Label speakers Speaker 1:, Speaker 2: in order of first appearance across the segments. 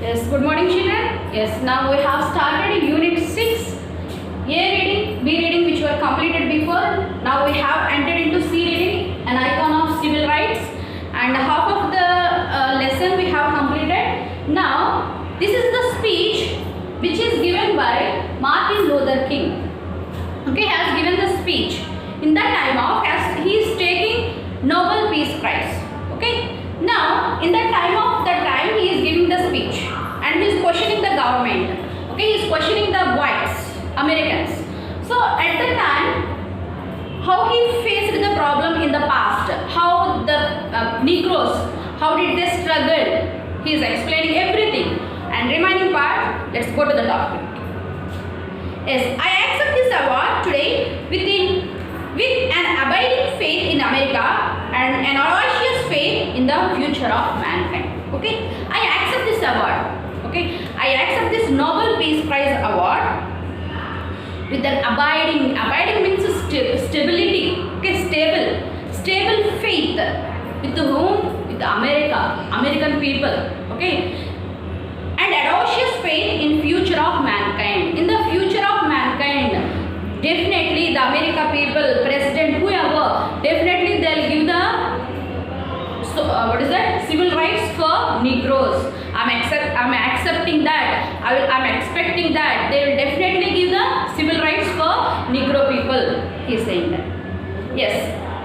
Speaker 1: Yes, good morning children. Yes, now we have started unit 6. A reading, B reading which were completed before. Now we have entered into C reading, an icon of civil rights, and half of the lesson we have completed. Now this is the speech which is given by Martin Luther King. Okay, has given the speech in that time of as he is taking Nobel Peace Prize. Okay, now in the time he is giving the speech and he is questioning the government. Okay, he is questioning the whites, Americans. So at the time, how he faced the problem in the past, how the Negroes, how did they struggle, he is explaining everything. And remaining part, let's go to the topic. Yes, I accept this award today with an abiding faith in America and an audacious faith in the future of mankind. Okay, I accept this award. Okay, I accept this Nobel Peace Prize award with an abiding means stability. Okay, stable faith with whom? With American people. Okay, and audacious faith in future of mankind. In the future of mankind, definitely the American people, president, whoever, definitely they'll give the civil rights for Negroes. I'm accepting that. I'm expecting that they will definitely give the civil rights for Negro people. He is saying that. Yes,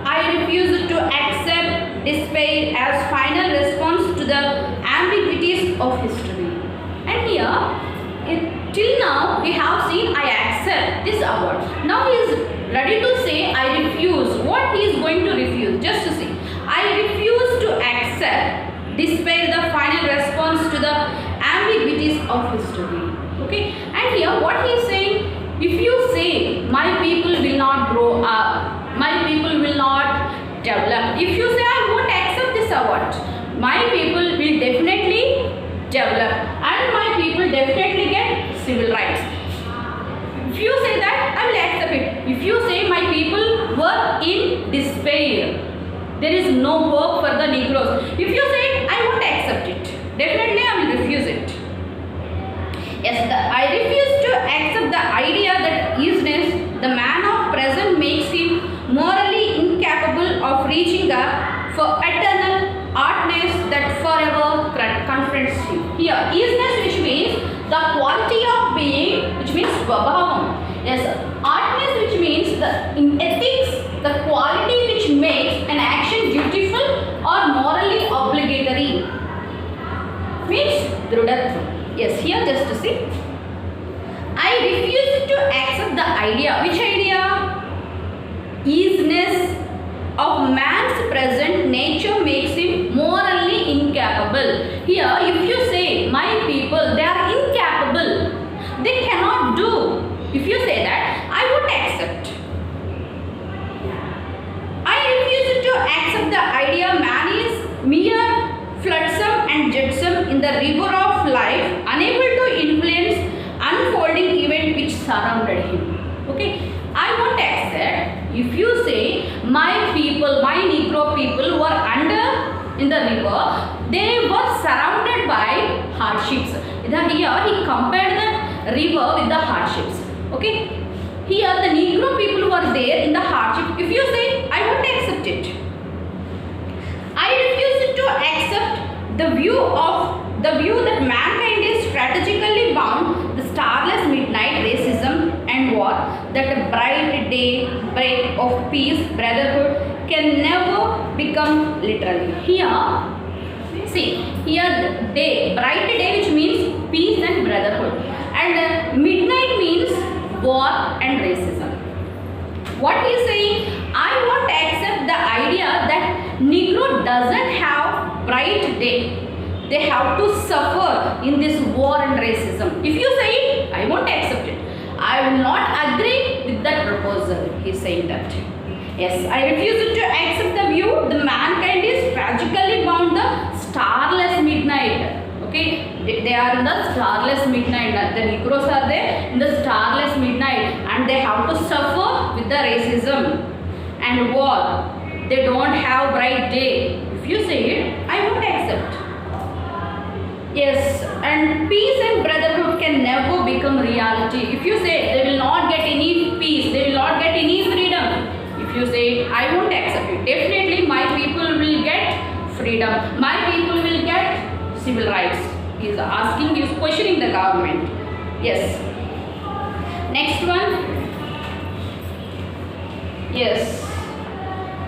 Speaker 1: I refuse to accept despair as final response to the ambiguities of history. And here, till now we have seen I accept this award. Now he is ready to say I refuse. What he is going to refuse? Just to see. I refuse to accept despair the final response to the ambiguities of history. Okay, and here what he is saying, if you say my people will not grow up, my people will not develop, if you say I won't accept this award, my people will definitely develop and my people definitely get civil rights. If you say that, I will accept it. If you say my people were in despair, there is no hope for the Negroes, if you say I won't accept it, definitely I will refuse it. Yes, I refuse to accept the idea that easiness, the man of present, makes him morally incapable of reaching up for eternal artness that forever confronts him. Here, easiness which means the quality of being, which means swabhavam. Yes, artness which means the in ethics, the quality which makes an action dutiful or morally obligatory. Means drudatva. Yes, here just to see. I refuse to accept the idea. Which idea? Easiness of man's present nature makes him morally incapable. Here, if you say my people, they are incapable, they cannot do. If you say that, I would accept. I refuse to accept the idea man is mere flotsam and jetsam in the river of life, unable to influence unfolding event which surrounded him. Okay, I won't accept if you say my people, my Negro people were under in the river, they were surrounded by hardships. Here he compared the river with the hardships. Okay, here the Negro people were there in the hardship. If you say I won't accept it. I refuse to accept the view that mankind is strategically bound, the starless midnight racism and war, that a bright day break of peace, brotherhood can never become literally. Here, see, here the day, bright day which means peace and brotherhood, and midnight means war and racism. What he is saying, I won't accept the idea that Negro doesn't have bright day. They have to suffer in this war and racism. If you say it, I won't accept it. I will not agree with that proposal. He is saying that. Yes, I refuse to accept the view the mankind is tragically bound the starless midnight. Okay, they are in the starless midnight. The Negroes are there in the starless midnight and they have to suffer with the racism and war. They don't have bright day. If you say it, I won't accept. Yes, and peace and brotherhood can never become reality. If you say they will not get any peace, they will not get any freedom. If you say I won't accept it, definitely my people will get freedom. My people will get civil rights. He is asking, he is questioning the government. Yes. Next one. Yes.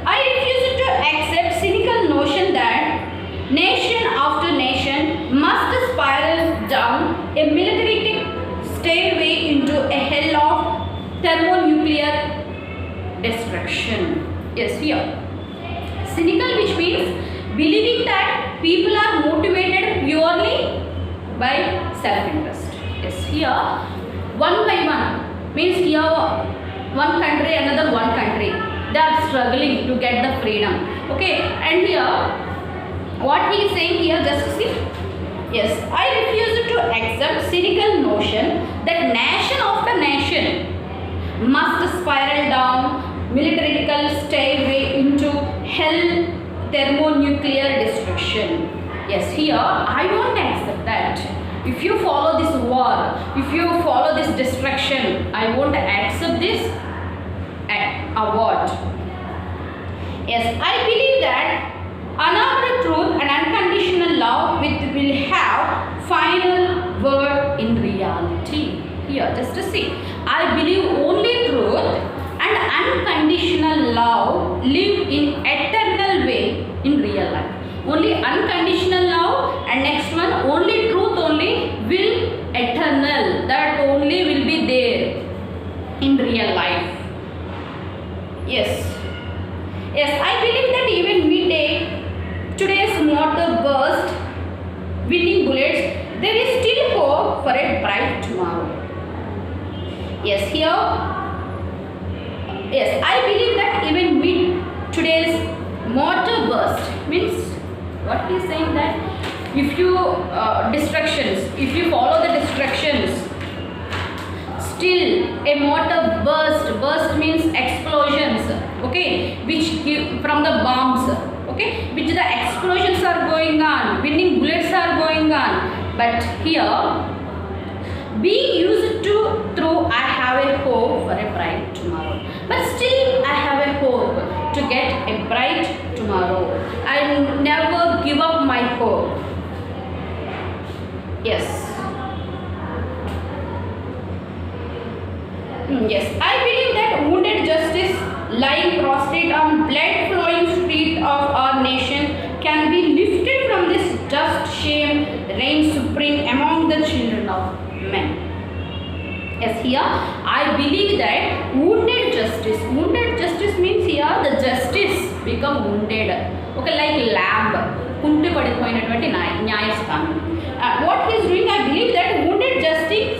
Speaker 1: I refuse to accept cynical notion that nation after nation must spiral down a militaristic stairway into a hell of thermonuclear destruction. Yes, here. Cynical, which means believing that people are motivated purely by self-interest. Yes, here one by one means here one country, another one country. They are struggling to get the freedom. Okay, and here what he is saying here, just see. Yes, I refuse to accept cynical notion that nation after nation must spiral down militarical stairway into hell thermonuclear destruction. Yes, here I won't accept that. If you follow this war, if you follow this destruction, I won't accept this award. Yes, I believe that another truth and unconditional love will have final word in reality. Here, just to see. I believe only truth and unconditional love live in eternal way in real life. Only unconditional love, and next one only truth only will eternal. That only will be there in real life. Yes. Yes, I believe that even midday, today's mortar burst, winning bullets, there is still hope for a bright tomorrow. Yes, here, yes, I believe that even mid today's mortar burst means what he is saying that if you if you follow the distractions, still a mortar burst means explosions, okay, which give from the bombs, okay, which the explosions are going on, winning bullets are going on, but here being used to through I have a hope for a bright tomorrow, but still I have a hope to get a bright tomorrow. I never give up my hope. Yes. Yes, I believe that wounded justice lying prostrate on blood flowing street of our nation can be lifted from this just shame reigns supreme among the children of men. Yes, here I believe that wounded justice means here the justice become wounded. Okay, like lamb. Kunti padipoyinatuvanti న్యాయస్థానం. What he is doing, I believe that wounded justice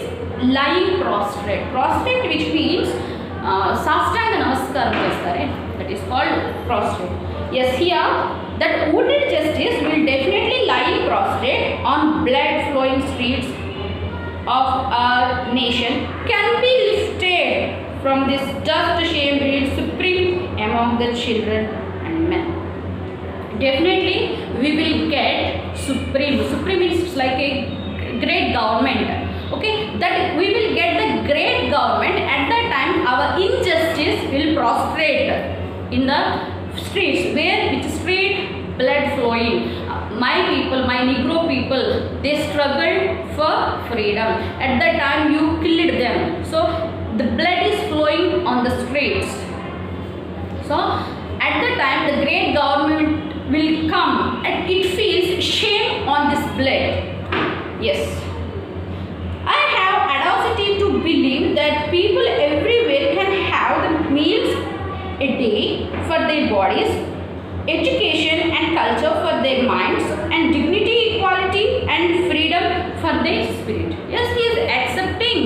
Speaker 1: lying prostrate which means సాష్టాంగ నమస్కారం చేస్తారు, that is called prostrate. Yes, here that wounded justice will definitely lie prostrate on blood flowing streets of our nation can be lifted from this just shame reigns supreme among the children and men. Definitely we will get supreme is like a great government, okay, that we will get the great government. At that time our injustice will prostrate in the streets, where which street blood flowing. My people, my Negro people, they struggled for freedom. At that time you killed them, so the blood is flowing on the streets. So at the time the great government will come and it feels shame on this blood. Yes, I have audacity to believe that people everywhere can have the meals a day for their bodies, education and culture for their minds, and dignity, equality and freedom for their spirit. Yes, he is accepting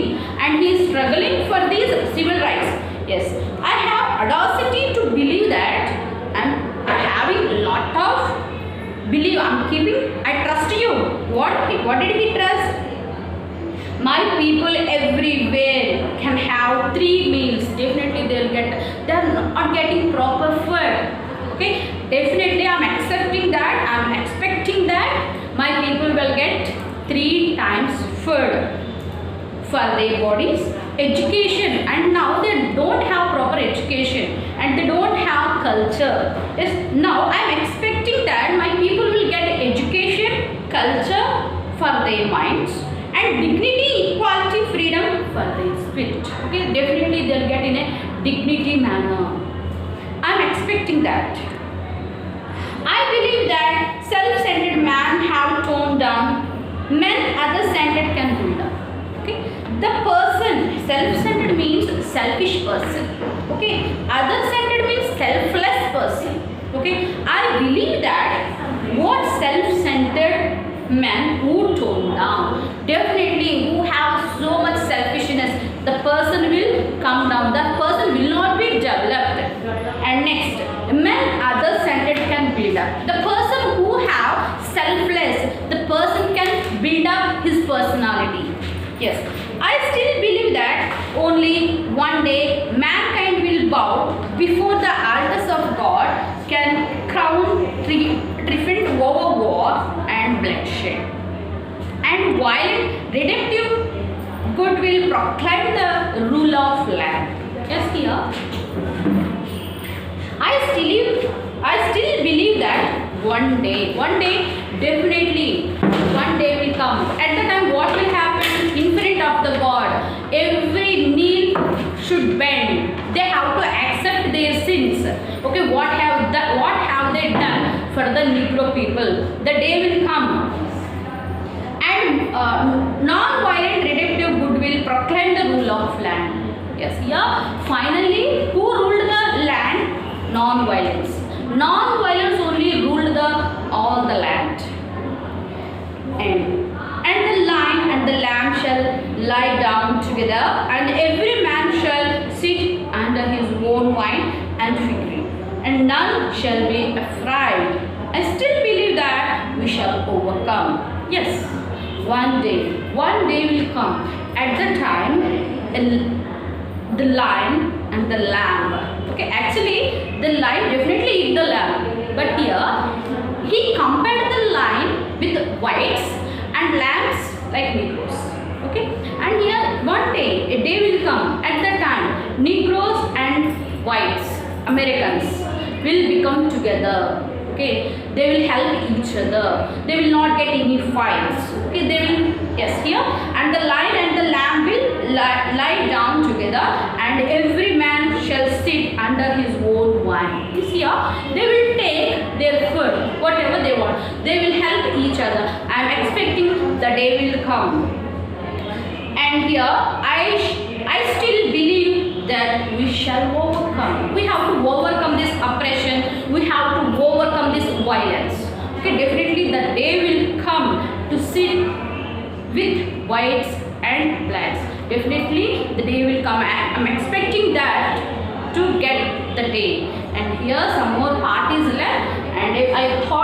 Speaker 1: and he is struggling for these civil rights. Yes, I have audacity to believe that I am having a lot of belief. I am keeping, I trust you. What did he trust? My people everywhere can have 3 meals. Definitely they are not getting proper food. Okay, definitely I am accepting that, I am expecting that my people will get 3 times food for their bodies, education, and now they don't have proper education and they don't have culture. Yes, now I am expecting that my people will get education, culture for their minds, and dignity, equality, freedom for their spirit. Okay, definitely they'll get in a dignity manner. I am expecting that. I believe that self-centered man have toned down, men other-centered can build up. Okay, the person, self-centered means selfish person. Okay, other-centered means selfless person. Okay, I believe that what self-centered men who tone down, definitely who have so much selfishness, the person will come down, the person will not be developed. And next, men other-centered can build up. The person who have selfless, the person can build up his personality. Yes, I still believe that only one day mankind will bow before the altars of God, can crown triumph over war and bloodshed, and violent redemptive good will proclaim the rule of land. Yes, here I still believe that one day, definitely, one day will come. At the time, what will happen? In front of the God, every knee should bend. They have to accept their sins. Okay, what have they done for the Negro people? The day will come, and non-violent redemptive good will proclaim the rule of land. Yes, here finally, who ruled the land? Non-violence. Non-violence only ruled all the land. And the lion and the lamb shall lie down together, and every man shall sit under his own vine and fig tree, and none shall be afraid. I still believe that we shall overcome. Yes, one day will come. At the time, the lion and the lamb. Okay, actually the lion definitely eat the lamb, but here he compared the lion with whites and lambs like Negroes. Okay, and here one day, a day will come. At that time, Negroes and whites, Americans, will become together. Okay, they will help each other. They will not get any fights. Okay, they will, yes, here, and the lion and the lamb will lie down together, and every man shall sit under his own vine. You see here, they will take their food, whatever they want. They will help each other. I am expecting the day will come. And here, I still believe that we shall overcome. We have to overcome this oppression. We have to overcome this violence. Okay, definitely the day will come to sit with whites and blacks. Definitely the day will come. I'm expecting that to get the day. And here some more parties left, and I thought